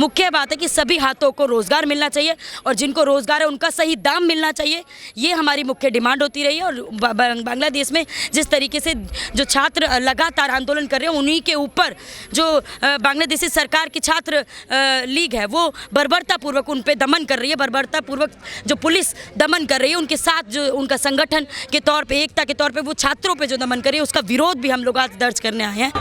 मुख्य बात है कि सभी हाथों को रोज़गार मिलना चाहिए और जिनको रोज़गार है उनका सही दाम मिलना चाहिए। ये हमारी मुख्य डिमांड होती रही है। और बांग्लादेश में जिस तरीके से जो छात्र लगातार आंदोलन कर रहे हैं, उन्हीं के ऊपर जो बांग्लादेशी सरकार की छात्र लीग है वो बर्बरतापूर्वक उन पर दमन कर रही है। बर्बरतापूर्वक जो पुलिस दमन कर रही है, उनके साथ जो उनका संगठन के तौर पे, एकता के तौर पे वो छात्रों पे जो दमन कर रही है, उसका विरोध भी हम लोग आज दर्ज करने आए हैं।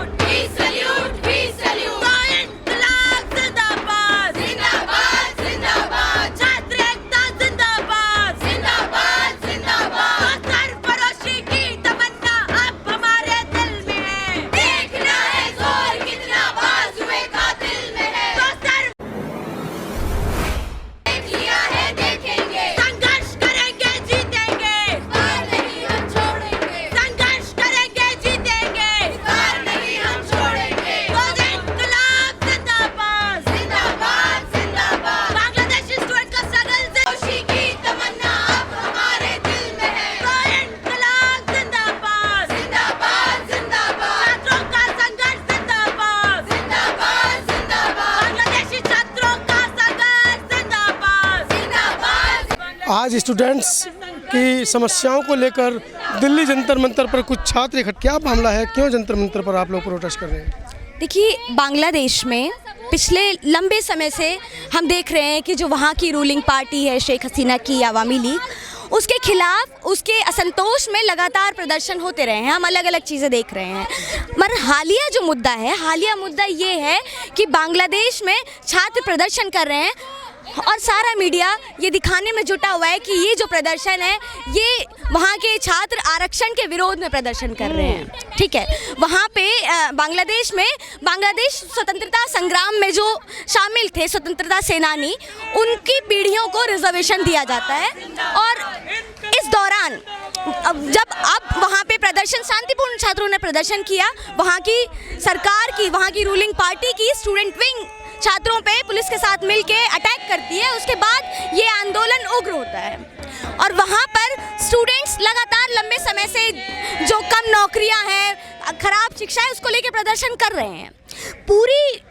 आज स्टूडेंट्स की समस्याओं को लेकर दिल्ली जंतर मंतर पर कुछ छात्र इकट्ठे, क्या मामला है, क्यों जंतर मंतर पर आप लोग प्रोटेस्ट कर रहे हैं? देखिए, बांग्लादेश में पिछले लंबे समय से हम देख रहे हैं कि जो वहाँ की रूलिंग पार्टी है शेख हसीना की अवामी लीग, उसके खिलाफ, उसके असंतोष में लगातार प्रदर्शन होते रहे हैं। हम अलग अलग चीज़ें देख रहे हैं, मगर हालिया मुद्दा ये है कि बांग्लादेश में छात्र प्रदर्शन कर रहे हैं और सारा मीडिया ये दिखाने में जुटा हुआ है कि ये जो प्रदर्शन है ये वहाँ के छात्र आरक्षण के विरोध में प्रदर्शन कर रहे हैं। ठीक है, वहाँ पे बांग्लादेश स्वतंत्रता संग्राम में जो शामिल थे स्वतंत्रता सेनानी, उनकी पीढ़ियों को रिजर्वेशन दिया जाता है। और इस दौरान जब अब वहाँ पे प्रदर्शन, शांतिपूर्ण छात्रों ने प्रदर्शन किया, वहाँ की सरकार की, वहाँ की रूलिंग पार्टी की स्टूडेंट विंग छात्रों पे पुलिस के साथ मिलके अटैक करती है। उसके बाद ये आंदोलन उग्र होता है और वहाँ पर स्टूडेंट्स लगातार लंबे समय से जो कम नौकरियाँ हैं, खराब शिक्षा है, उसको लेके प्रदर्शन कर रहे हैं। पूरी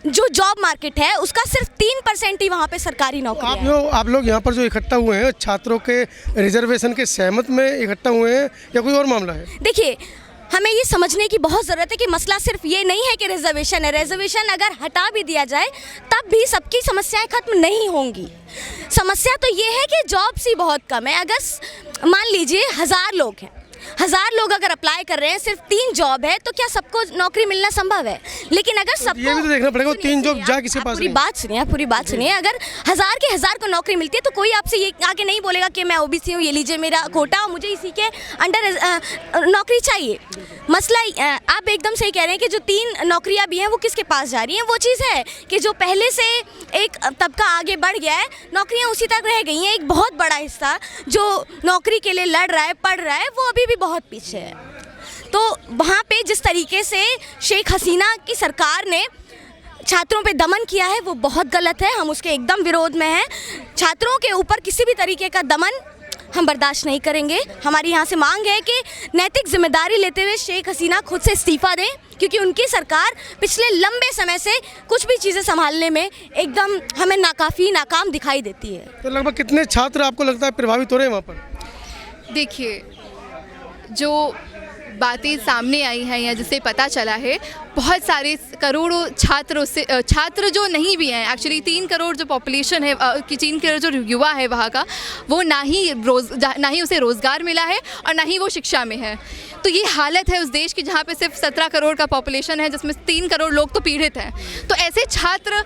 जो जॉब मार्केट है उसका सिर्फ 3% ही वहाँ पे सरकारी नौकरी है। आप लोग यहाँ पर जो इकट्ठा हुए हैं, छात्रों के रिजर्वेशन के सहमत में इकट्ठा हुए हैं या कोई और मामला है? देखिए, हमें ये समझने की बहुत ज़रूरत है कि मसला सिर्फ ये नहीं है कि रिजर्वेशन है। रिजर्वेशन अगर हटा भी दिया जाए तब भी सबकी समस्याएं खत्म नहीं होंगी। समस्या तो ये है कि जॉब्स ही बहुत कम है। अगर मान लीजिए 1000 लोग हैं, 1000 लोग अगर अप्लाई कर रहे हैं, सिर्फ 3 जॉब है, तो क्या सबको नौकरी मिलना संभव है? लेकिन अगर सबको, ये भी तो देखना पड़ेगा, 3 जॉब जा किसके पास? पूरी बात सुनिए। अगर 1000 के 1000 को नौकरी मिलती है तो कोई आपसे ये आके नहीं बोलेगा कि मैं ओबीसी हूँ, ये लीजिए मेरा कोटा और मुझे इसी के अंडर नौकरी चाहिए। मसला, आप एकदम सही कह रहे हैं कि जो 3 नौकरियाँ भी हैं वो किसके पास जा रही हैं। वो चीज़ है कि जो पहले से एक तबका आगे बढ़ गया है, नौकरियाँ उसी तक रह गई हैं। एक बहुत बड़ा हिस्सा जो नौकरी के लिए लड़ रहा है, पढ़ रहा है, वो अभी भी बहुत पीछे है। तो वहाँ पे जिस तरीके से शेख हसीना की सरकार ने छात्रों पे दमन किया है वो बहुत गलत है। हम उसके एकदम विरोध में हैं। छात्रों के ऊपर किसी भी तरीके का दमन हम बर्दाश्त नहीं करेंगे। हमारी यहाँ से मांग है कि नैतिक जिम्मेदारी लेते हुए शेख हसीना खुद से इस्तीफा दें, क्योंकि उनकी सरकार पिछले लंबे समय से कुछ भी चीज़ें संभालने में एकदम हमें नाकाम दिखाई देती है। तो लगभग कितने छात्र आपको लगता है प्रभावित हो रहे हैं वहाँ पर? देखिए, जो बातें सामने आई हैं या जिससे पता चला है, बहुत सारे करोड़ों छात्र जो नहीं भी हैं, एक्चुअली 3 करोड़ जो पॉपुलेशन है कि 3 करोड़ जो युवा है वहाँ का, वो ना ही उसे रोज़गार मिला है और ना ही वो शिक्षा में है। तो ये हालत है उस देश की जहाँ पे सिर्फ 17 करोड़ का पॉपुलेशन है, जिसमें 3 करोड़ लोग तो पीड़ित हैं। तो ऐसे छात्र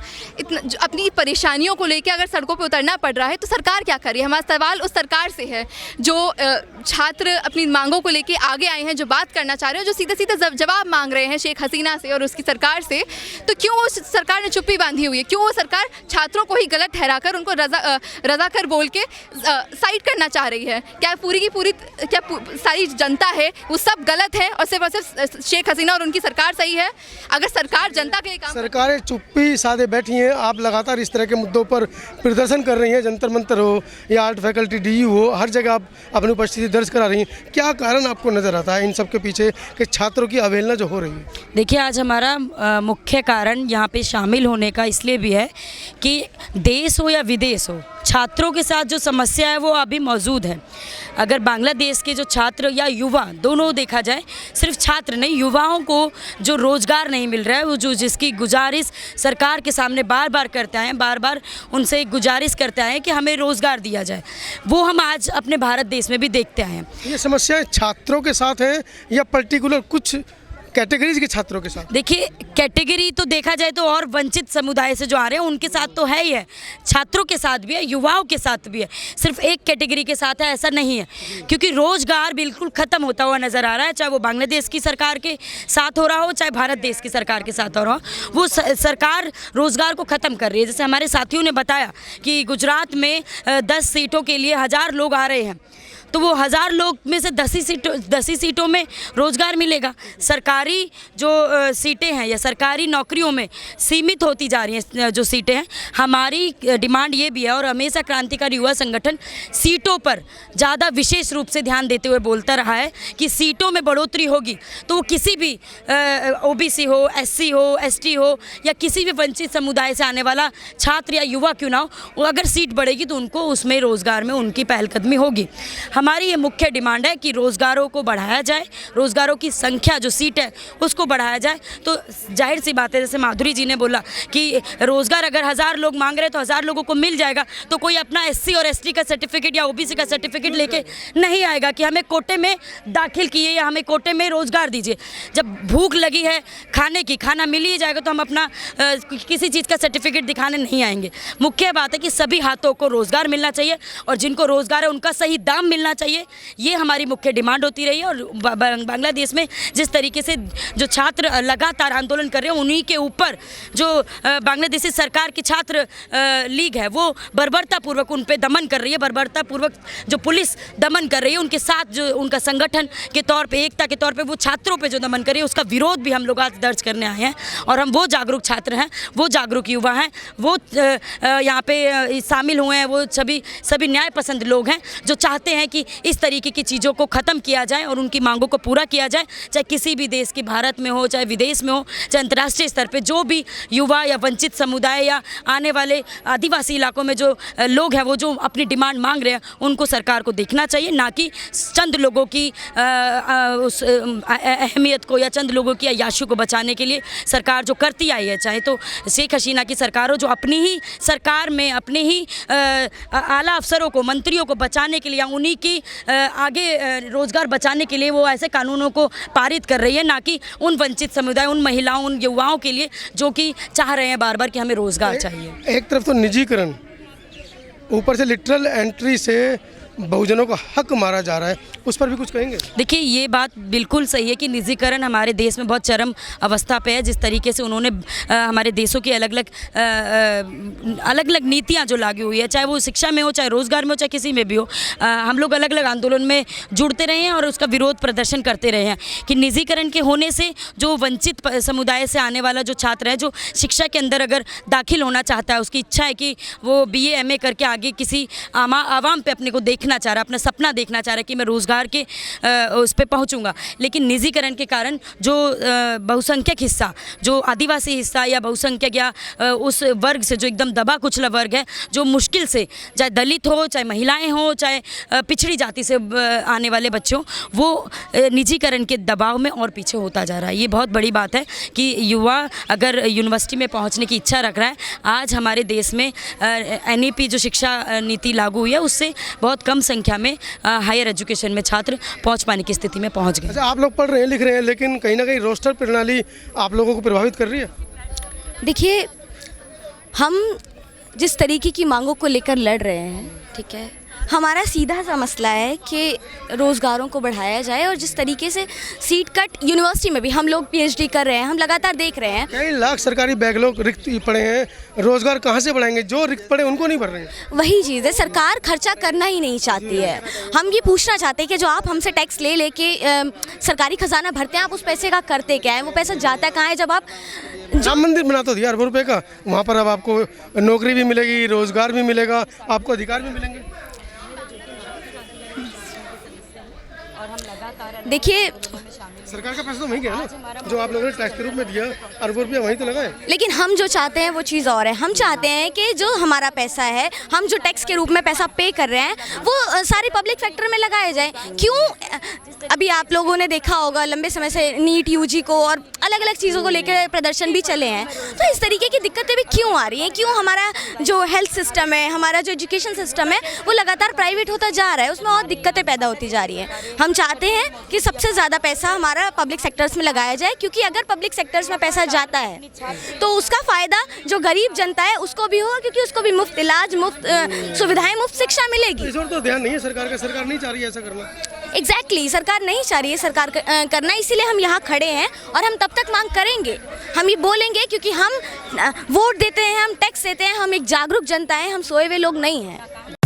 अपनी परेशानियों को लेकर अगर सड़कों पे उतरना पड़ रहा है तो सरकार क्या कर रही है? हमारा सवाल उस सरकार से है जो छात्र अपनी मांगों को लेकर आगे आए हैं, जो बात करना चाह रहे हैं, जो सीधे सीधे जवाब मांग रहे हैं शेख हसीना से और उसकी सरकार से। तो क्यों उस सरकार ने चुप्पी बांधी हुई है? क्यों वो सरकार छात्रों को ही गलत ठहराकर उनको रजाकर बोल के साइड करना चाह रही है? क्या पूरी की पूरी सारी जनता है उस सब गलत है और सिर्फ शेख हसीना और उनकी सरकार सही है। अगर सरकार जनता के लिए काम सरकारें चुप्पी साधे बैठी हैं, आप लगातार इस तरह के मुद्दों पर प्रदर्शन कर रही हैं, जंतर मंतर हो या आर्ट फैकल्टी DU हो, हर जगह आप अपनी उपस्थिति दर्ज करा रही हैं। क्या कारण आपको नज़र आता है इन सब के पीछे कि छात्रों की अवहेलना जो हो रही है? देखिए, आज हमारा मुख्य कारण यहाँ पे शामिल होने का इसलिए भी है कि देश हो या विदेश हो, छात्रों के साथ जो समस्या है वो अभी मौजूद है। अगर बांग्लादेश के जो छात्र या युवा दोनों देखा जाए, सिर्फ छात्र नहीं, युवाओं को जो रोज़गार नहीं मिल रहा है, वो जो जिसकी गुजारिश सरकार के सामने बार बार करते हैं, बार बार उनसे गुजारिश करते हैं कि हमें रोज़गार दिया जाए, वो हम आज अपने भारत देश में भी देखते आए हैं। ये समस्याएं छात्रों के साथ हैं या पर्टिकुलर कुछ कैटेगरीज के छात्रों के साथ? देखिए, कैटेगरी तो देखा जाए तो और वंचित समुदाय से जो आ रहे हैं उनके साथ तो है ही है, छात्रों के साथ भी है, युवाओं के साथ भी है, सिर्फ एक कैटेगरी के साथ है ऐसा नहीं है। क्योंकि रोज़गार बिल्कुल ख़त्म होता हुआ नज़र आ रहा है, चाहे वो बांग्लादेश की सरकार के साथ हो रहा हो, चाहे भारत देश की सरकार के साथ हो रहा हो, वो सरकार रोज़गार को ख़त्म कर रही है। जैसे हमारे साथियों ने बताया कि गुजरात में 10 सीटों के लिए 1000 लोग आ रहे हैं, तो वो 1000 लोग में से 10 ही सीटों में रोज़गार मिलेगा। सरकारी जो सीटें हैं या सरकारी नौकरियों में सीमित होती जा रही हैं जो सीटें हैं। हमारी डिमांड ये भी है और हमेशा क्रांतिकारी युवा संगठन सीटों पर ज़्यादा विशेष रूप से ध्यान देते हुए बोलता रहा है कि सीटों में बढ़ोतरी होगी तो वो किसी भी OBC हो, SC हो, ST हो या किसी भी वंचित समुदाय से आने वाला छात्र या युवा क्यों ना हो, अगर सीट बढ़ेगी तो उनको उसमें रोज़गार में उनकी पहलकदमी होगी। हमारी ये मुख्य डिमांड है कि रोज़गारों को बढ़ाया जाए, रोज़गारों की संख्या जो सीट है उसको बढ़ाया जाए। तो जाहिर सी बात है, जैसे माधुरी जी ने बोला कि रोज़गार अगर 1000 लोग मांग रहे हैं तो 1000 लोगों को मिल जाएगा, तो कोई अपना SC और ST का सर्टिफिकेट या OBC का सर्टिफिकेट लेके नहीं आएगा कि हमें कोटे में दाखिल किए या हमें कोटे में रोज़गार दीजिए। जब भूख लगी है खाने की, खाना मिल ही जाएगा तो हम अपना किसी चीज़ का सर्टिफिकेट दिखाने नहीं आएंगे। मुख्य बात है कि सभी हाथों को रोज़गार मिलना चाहिए और जिनको रोज़गार है उनका सही दाम मिलना चाहिए, ये हमारी मुख्य डिमांड होती रही है। और बांग्लादेश में जिस तरीके से जो छात्र लगातार आंदोलन कर रहे हैं, उन्हीं के ऊपर जो बांग्लादेशी सरकार की छात्र लीग है वो बर्बरतापूर्वक उन पे दमन कर रही है, बर्बरतापूर्वक जो पुलिस दमन कर रही है, उनके साथ जो उनका संगठन के तौर पे, एकता के तौर पे वो छात्रों पे जो दमन कर रही है, उसका विरोध भी हम लोग आज दर्ज करने आए हैं। और हम वो जागरूक छात्र हैं, वो जागरूक युवा हैं, वो यहाँ पे शामिल हुए हैं, वो सभी न्याय पसंद लोग हैं जो चाहते हैं कि इस तरीके की चीज़ों को ख़त्म किया जाए और उनकी मांगों को पूरा किया जाए, चाहे किसी भी देश की, भारत में हो, चाहे विदेश में हो, चाहे अंतर्राष्ट्रीय स्तर पे जो भी युवा या वंचित समुदाय या आने वाले आदिवासी इलाकों में जो लोग हैं वो जो अपनी डिमांड मांग रहे हैं, उनको सरकार को देखना चाहिए, ना कि चंद लोगों की उस अहमियत को या चंद लोगों की अय्याशी को बचाने के लिए सरकार जो करती आई है, चाहे तो शेख हसीना की सरकार हो जो अपनी ही सरकार में अपने ही आला अफसरों को, मंत्रियों को बचाने के लिए या उन्हीं की आगे रोज़गार बचाने के लिए वो ऐसे कानूनों को पारित कर रही है, ना कि उन वंचित समुदाय, उन महिलाओं, उन युवाओं के लिए जो कि चाह रहे हैं बार बार कि हमें रोज़गार चाहिए। एक तरफ तो निजीकरण, ऊपर से लिटरल एंट्री से बहुजनों का हक मारा जा रहा है, उस पर भी कुछ कहेंगे? देखिए, ये बात बिल्कुल सही है कि निजीकरण हमारे देश में बहुत चरम अवस्था पे है। जिस तरीके से उन्होंने हमारे देशों की अलग अलग नीतियाँ जो लागू हुई है, चाहे वो शिक्षा में हो, चाहे रोज़गार में हो, चाहे किसी में भी हो, हम लोग अलग अलग आंदोलन में जुड़ते रहे हैं और उसका विरोध प्रदर्शन करते रहे हैं कि निजीकरण के होने से जो वंचित समुदाय से आने वाला जो छात्र है, जो शिक्षा के अंदर अगर दाखिल होना चाहता है, उसकी इच्छा है कि वो BA MA करके आगे किसी आवाम पे अपने को देखना चाह रहा है, अपना सपना देखना चाह रहा है कि मैं रोज़गार के उस पर पहुंचूंगा, लेकिन निजीकरण के कारण जो बहुसंख्यक हिस्सा, जो आदिवासी हिस्सा या बहुसंख्यक या उस वर्ग से जो एकदम दबा कुचला वर्ग है, जो मुश्किल से, चाहे दलित हो, चाहे महिलाएं हो, चाहे पिछड़ी जाति से आने वाले बच्चों, वो निजीकरण के दबाव में और पीछे होता जा रहा है। ये बहुत बड़ी बात है कि युवा अगर यूनिवर्सिटी में पहुंचने की इच्छा रख रहा है, आज हमारे देश में NEP जो शिक्षा नीति लागू हुई है उससे बहुत कम संख्या में हायर एजुकेशन में छात्र पहुंच पाने की स्थिति में पहुंच गए। अच्छा, आप लोग पढ़ रहे हैं, लिख रहे हैं, लेकिन कहीं ना कहीं रोस्टर प्रणाली आप लोगों को प्रभावित कर रही है? देखिए, हम जिस तरीके की मांगों को लेकर लड़ रहे हैं, ठीक है, हमारा सीधा सा मसला है कि रोज़गारों को बढ़ाया जाए, और जिस तरीके से सीट कट यूनिवर्सिटी में भी हम लोग पीएचडी कर रहे हैं, हम लगातार देख रहे हैं। कई लाख सरकारी बैकलॉग रिक्त पड़े हैं, रोजगार कहाँ से बढ़ाएंगे? जो रिक्त पड़े उनको नहीं भर रहे हैं। वही चीज़ है, सरकार खर्चा करना ही नहीं चाहती है। हम ये पूछना चाहते हैं कि जो आप हमसे टैक्स ले लेके सरकारी खजाना भरते हैं, आप उस पैसे का करते क्या है? वो पैसा जाता कहाँ है? जब आप राम मंदिर बना तो दिया अरबों रुपए का, वहाँ पर अब आपको नौकरी भी मिलेगी, रोजगार भी मिलेगा, आपको अधिकार भी मिलेंगे। देखिए, सरकार का पैसा तो वहीं गया ना, जो आप लोगों ने टैक्स के रूप में दिया, अरबों रुपया वहीं तो लगा है। लेकिन हम जो चाहते हैं वो चीज़ और है। हम चाहते हैं कि जो हमारा पैसा है, हम जो टैक्स के रूप में पैसा पे कर रहे हैं, वो सारे पब्लिक सेक्टर में लगाया जाए। क्यों? अभी आप लोगों ने देखा होगा लंबे समय से नीट यूजी को और अलग अलग चीज़ों को लेकर प्रदर्शन भी चले हैं। तो इस तरीके की दिक्कतें भी क्यों आ रही हैं? क्यों हमारा जो हेल्थ सिस्टम है, हमारा जो एजुकेशन सिस्टम है, वो लगातार प्राइवेट होता जा रहा है, उसमें और दिक्कतें पैदा होती जा रही हैं। हम चाहते हैं कि सबसे ज़्यादा पैसा हमारा पब्लिक सेक्टर्स में लगाया जाए, क्योंकि अगर पब्लिक सेक्टर्स में पैसा जाता है तो उसका फ़ायदा जो गरीब जनता है उसको भी होगा, क्योंकि उसको भी मुफ्त इलाज, मुफ्त सुविधाएं, मुफ्त शिक्षा मिलेगी। इस और तो ध्यान नहीं है सरकार का, सरकार नहीं चाह रही है ऐसा करना। एग्जैक्टली, सरकार नहीं चाह रही है सरकार करना, इसीलिए हम यहाँ खड़े हैं और हम तब तक मांग करेंगे, हम ये बोलेंगे, क्योंकि हम वोट देते हैं, हम टैक्स देते हैं, हम एक जागरूक जनता है, हम सोए हुए लोग नहीं हैं।